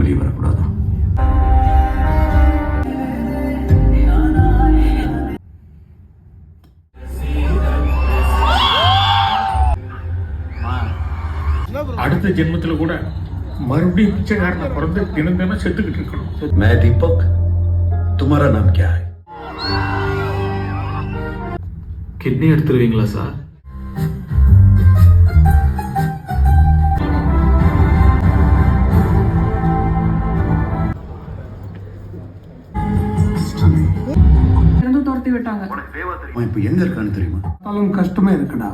வெளியே வரக்கூடாது. அடுத்த ஜென்மத்துல கூட மறுபடியும் பிச்சைக்காரனை பிறந்து தினம் தினம் செத்துக்கிட்டு இருக்கணும். मैं दीपक, तुम्हारा नाम क्या है? கிட்னி எடுத்துருவீங்களா சார்? துரத்தி விட்டாங்க. இப்ப எங்க இருக்கான்னு தெரியுமா? கஷ்டமா இருக்குடா.